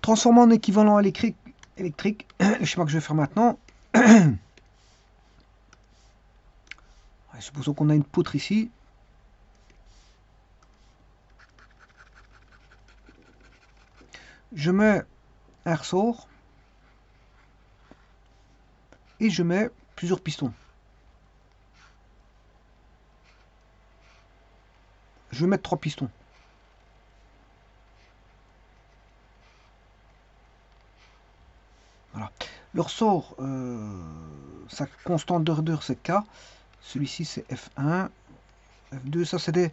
Transformer en équivalent électrique, le schéma que je vais faire maintenant. Supposons qu'on a une poutre ici. Je mets un ressort et je mets plusieurs pistons. Je vais mettre 3 pistons. Voilà. Le ressort, sa constante d'ordre c'est K. Celui-ci c'est F1, F2, ça c'est des...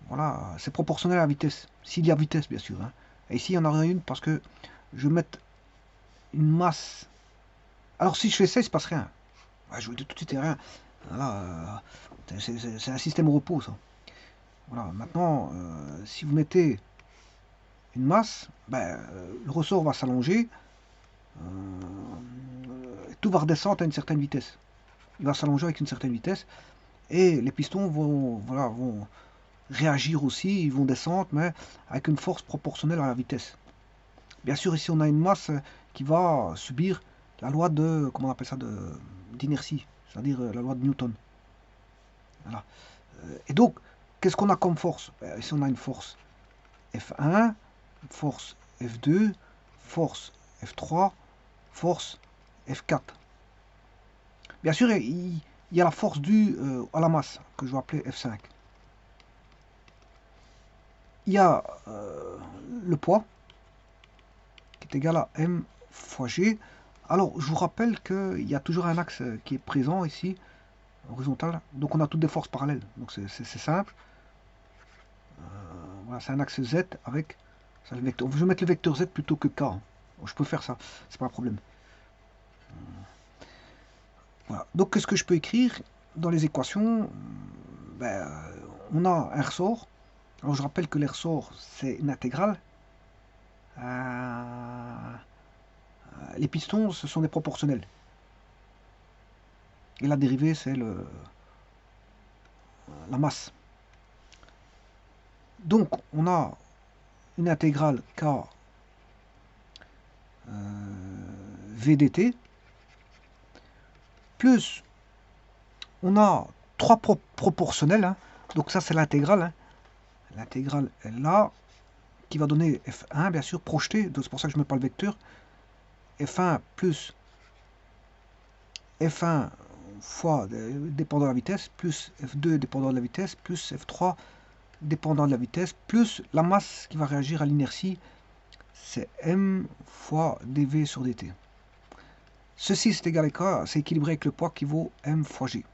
Voilà, c'est proportionnel à la vitesse. S'il y a vitesse bien sûr. Hein. Et ici il y en aura une parce que je vais mettre une masse. Alors si je fais ça, il ne se passe rien. Ouais, je vous dis tout de suite, rien. Voilà, c'est un système au repos ça. Voilà, maintenant, si vous mettez une masse, ben, le ressort va s'allonger. Tout va redescendre à une certaine vitesse. Il va s'allonger avec une certaine vitesse. Et les pistons vont, voilà, vont réagir aussi, ils vont descendre, mais avec une force proportionnelle à la vitesse. Bien sûr, ici on a une masse qui va subir la loi de, comment on appelle ça, d'inertie, c'est-à-dire la loi de Newton. Voilà. Et donc, qu'est-ce qu'on a comme force? Ici on a une force F1, force F2, force F3, force F4. Bien sûr, il y a la force due à la masse, que je vais appeler F5. Il y a le poids, qui est égal à M fois G. Alors, je vous rappelle qu'il y a toujours un axe qui est présent ici, horizontal. Donc, on a toutes des forces parallèles. Donc, c'est simple. Voilà, c'est un axe Z avec ça, le vecteur. Je vais mettre le vecteur Z plutôt que K. Hein. Je peux faire ça, c'est pas un problème. Voilà. Donc, qu'est-ce que je peux écrire dans les équations? Ben, on a un ressort. Alors, je rappelle que les ressorts, c'est une intégrale. Les pistons, ce sont des proportionnels. Et la dérivée, c'est la masse. Donc, on a une intégrale K VDT, plus on a 3 proportionnels. Hein. Donc, ça, c'est l'intégrale. Hein. L'intégrale est là, qui va donner F1, bien sûr, projeté. C'est pour ça que je ne mets pas le vecteur. F1 plus F1 fois dépendant de la vitesse, plus F2 dépendant de la vitesse, plus F3 dépendant de la vitesse, plus la masse qui va réagir à l'inertie, c'est M fois dV sur dt. Ceci c'est égal à quoi? C'est équilibré avec le poids qui vaut M fois G.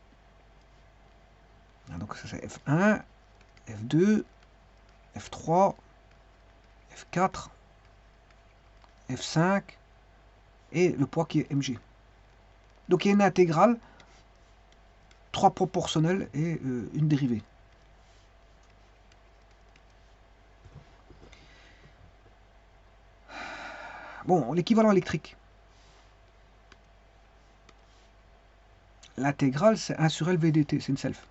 Donc ça c'est F1, F2, F3, F4, F5 et le poids qui est mg. Donc il y a une intégrale, 3 proportionnels et une dérivée. Bon, l'équivalent électrique. L'intégrale, c'est 1 sur L VDT, c'est une self.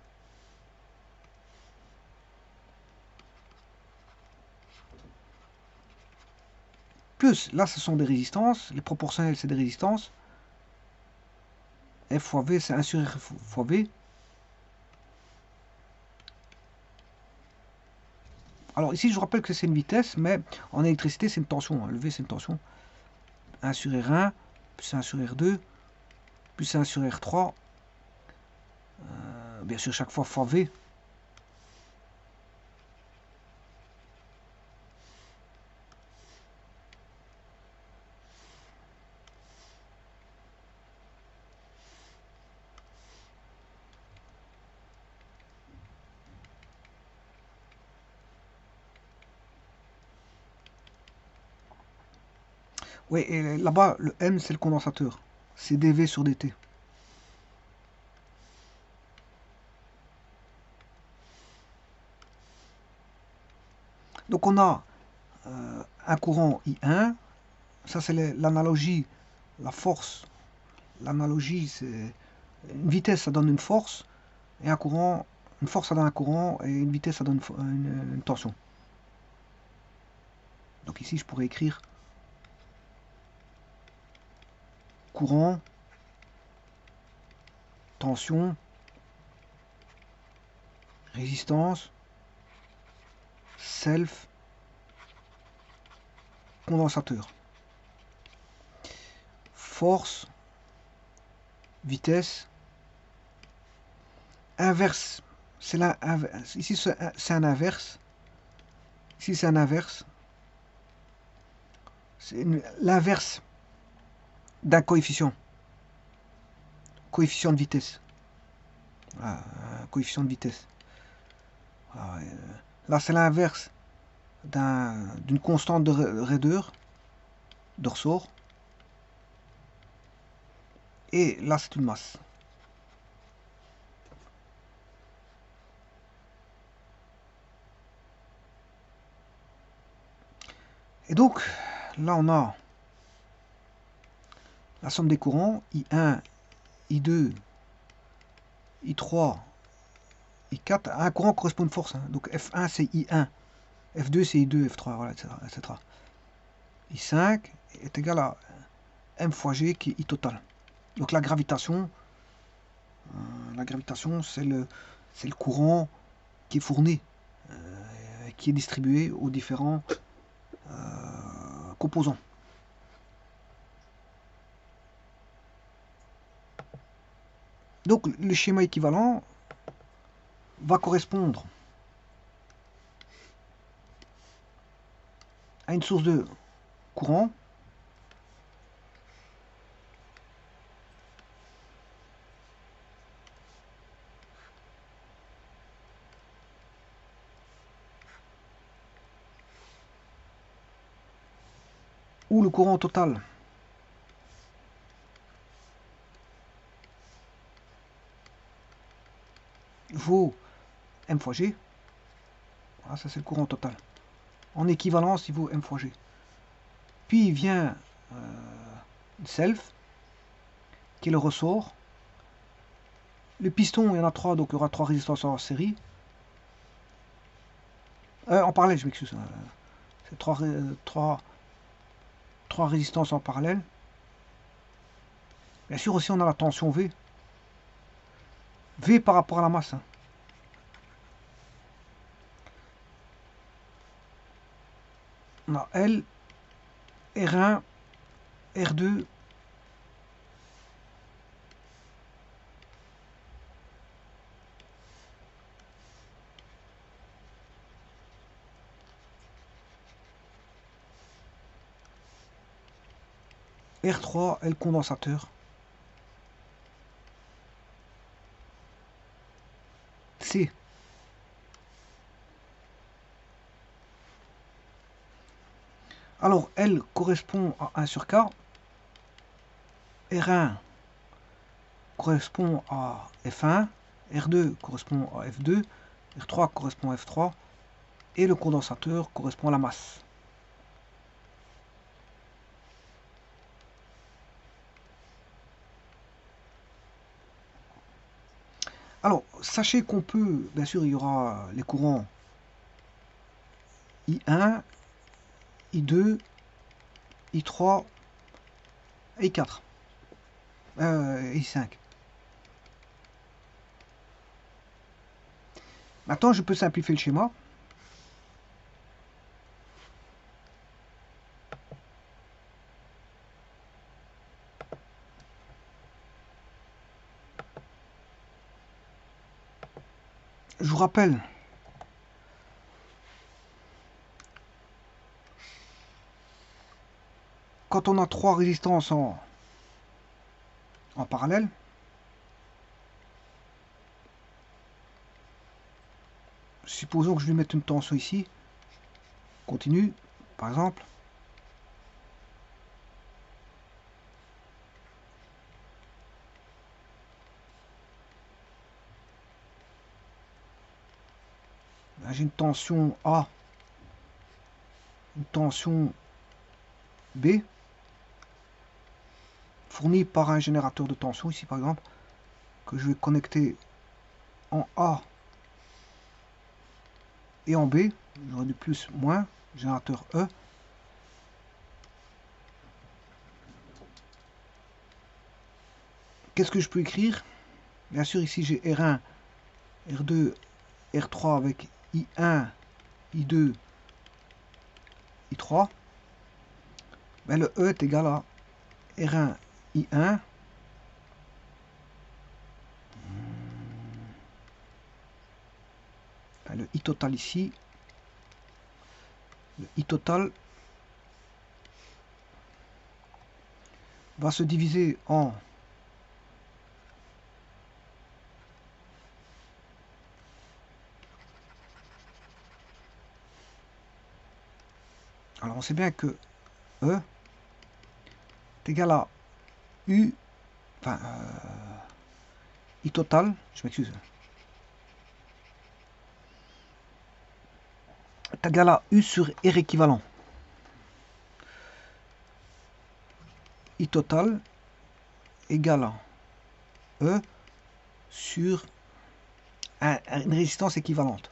Plus, là, ce sont des résistances. Les proportionnels, c'est des résistances. F fois V, c'est 1 sur R fois V. Alors ici, je vous rappelle que c'est une vitesse, mais en électricité, c'est une tension. Hein. Le V, c'est une tension. 1 sur R1, plus 1 sur R2, plus 1 sur R3. Bien sûr, chaque fois fois V. Oui, et là-bas, le M, c'est le condensateur. C'est dV sur dt. Donc on a un courant I1. Ça, c'est l'analogie, la force. L'analogie, c'est une vitesse, ça donne une force. Et un courant, une force, ça donne un courant. Et une vitesse, ça donne une tension. Donc ici, je pourrais écrire courant, tension, résistance, self, condensateur. Force, vitesse, inverse. C'est là, ici c'est un inverse. Ici c'est un inverse. C'est l'inverse d'un coefficient. Coefficient de vitesse. Voilà, coefficient de vitesse. Voilà, là c'est l'inverse d'une constante de raideur, de ressort. Et là c'est une masse. Et donc là on a la somme des courants, I1, I2, I3, I4. Un courant correspond à une force. Hein. Donc F1 c'est I1, F2 c'est I2, F3, voilà, etc., etc. I5 est égal à M fois G qui est I total. Donc la gravitation c'est le courant qui est fourni, qui est distribué aux différents composants. Donc le schéma équivalent va correspondre à une source de courant où le courant total vaut M fois G. Voilà, ça c'est le courant total. En équivalence, il vaut M fois G. Puis il vient self, qui est le ressort. Le piston, il y en a 3, donc il y aura 3 résistances en série. En parallèle, je m'excuse. C'est 3 résistances en parallèle. Bien sûr, aussi, on a la tension V. V par rapport à la masse. Hein. On a L, R1, R2, R3, L condensateur. C. Alors, L correspond à 1 sur K. R1 correspond à F1. R2 correspond à F2. R3 correspond à F3. Et le condensateur correspond à la masse. Alors, sachez qu'on peut, bien sûr, il y aura les courants I1, I2, I3, I4, I5. Maintenant, je peux simplifier le schéma. Je vous rappelle quand on a 3 résistances en parallèle, supposons que je lui mette une tension ici, continue, par exemple. Là, j'ai une tension A, une tension B, fournie par un générateur de tension, ici par exemple, que je vais connecter en A et en B. J'aurai du plus, moins, générateur E. qu'est-ce que je peux écrire? Bien sûr, ici j'ai R1, R2, R3 avec I1, I2, I3. Ben, le E est égal à R1, I1. Ben, le I total ici, le I total va se diviser en alors on sait bien que E est égal à U, enfin I total, je m'excuse, est égal à U sur R équivalent. I total égale à E sur une résistance équivalente.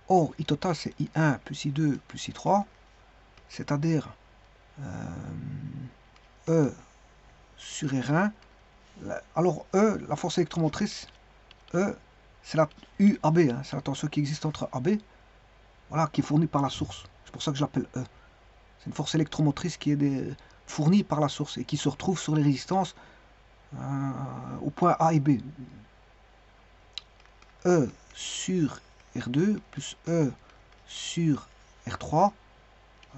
Or, I total c'est I1 plus I2 plus I3, c'est-à-dire E sur R1. Alors E, la force électromotrice, E, c'est la UAB, hein, c'est la tension qui existe entre AB, voilà, qui est fournie par la source. C'est pour ça que je l'appelle E. C'est une force électromotrice qui est fournie par la source et qui se retrouve sur les résistances au point A et B. E sur R2 plus E sur R3,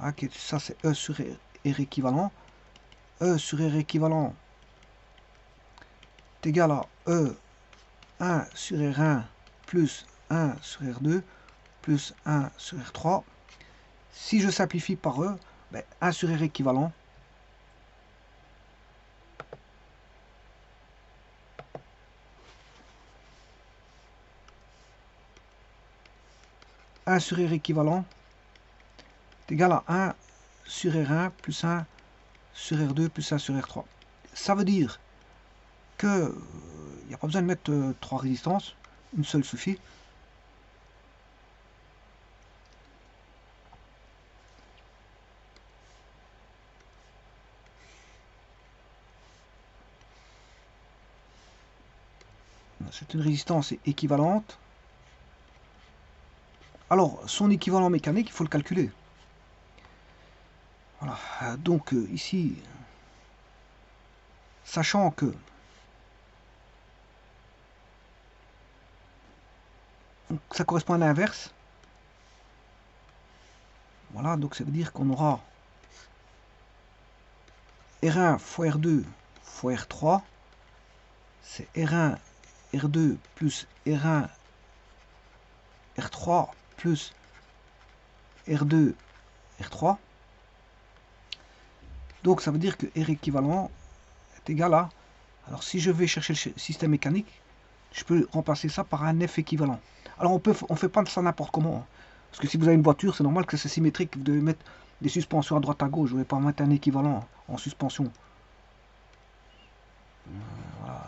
hein, ça c'est E sur R équivalent. E sur R équivalent est égal à E 1 sur R1 plus 1 sur R2 plus 1 sur R3. Si je simplifie par E, ben 1 sur R équivalent sur R équivalent est égal à 1 sur R1 plus 1 sur R2 plus 1 sur R3. Ça veut dire que il n'y a pas besoin de mettre 3 résistances, une seule suffit. C'est une résistance équivalente. Alors, son équivalent mécanique, il faut le calculer. Voilà. Donc, ici, sachant que ça correspond à l'inverse, voilà, donc ça veut dire qu'on aura R1 fois R2 fois R3, c'est R1, R2 plus R1, R3 plus R2, R3. Donc ça veut dire que R équivalent est égal à... Alors si je vais chercher le système mécanique, je peux remplacer ça par un F équivalent. Alors on fait pas ça n'importe comment. Hein. Parce que si vous avez une voiture, c'est normal que c'est symétrique. Vous devez mettre des suspensions à droite à gauche. Vous ne pouvez pas mettre un équivalent en suspension. Voilà.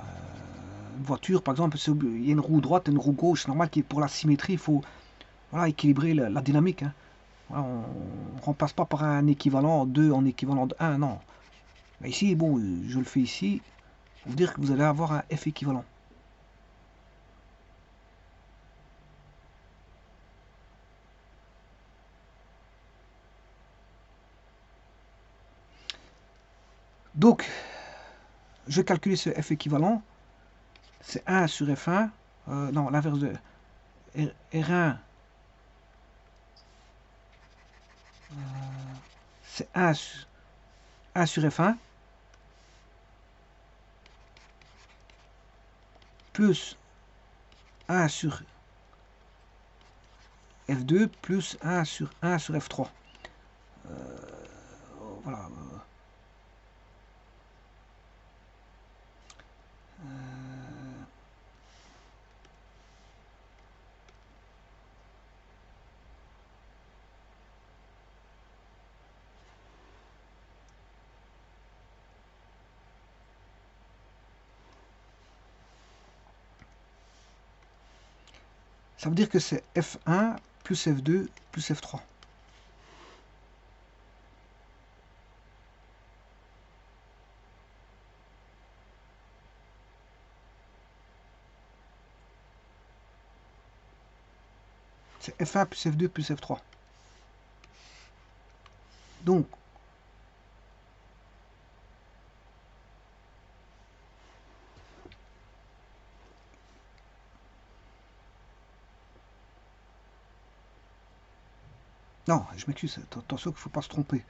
Une voiture, par exemple, il y a une roue droite et une roue gauche. C'est normal que pour la symétrie, il faut voilà, équilibrer la dynamique. Hein. Voilà, on ne remplace pas par un équivalent 2 en équivalent de 1, non. Mais ici, bon, je le fais ici, pour vous dire que vous allez avoir un F équivalent. Donc, je vais calculer ce F équivalent. C'est 1 sur F1. Non, l'inverse de R1. C'est 1 sur F1. Plus 1 sur F2 plus 1 sur F3. Voilà. Ça veut dire que c'est F1 plus F2 plus F3. c'est F1 plus F2 plus F3. Donc, non, je m'excuse, attention qu'il ne faut pas se tromper.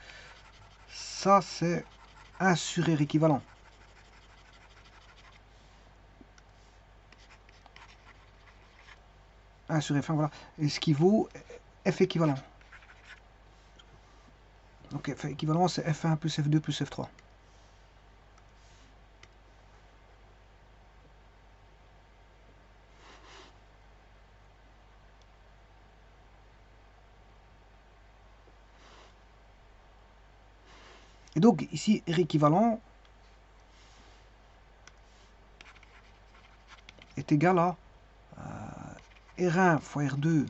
Ça, c'est 1 sur R équivalent. Un sur F1, voilà. Et ce qui vaut F équivalent. Donc F équivalent, c'est F1 plus F2 plus F3. Et donc ici, R équivalent est égal à R1 fois R2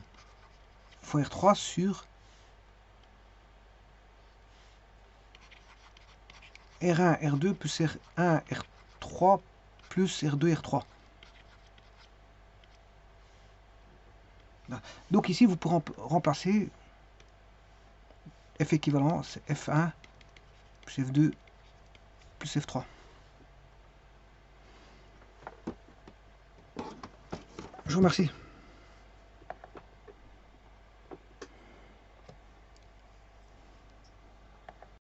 fois R3 sur R1, R2 plus R1, R3 plus R2, R3. Donc ici, vous pourrez remplacer F équivalent, c'est F1 plus F2 plus F3. Je vous remercie.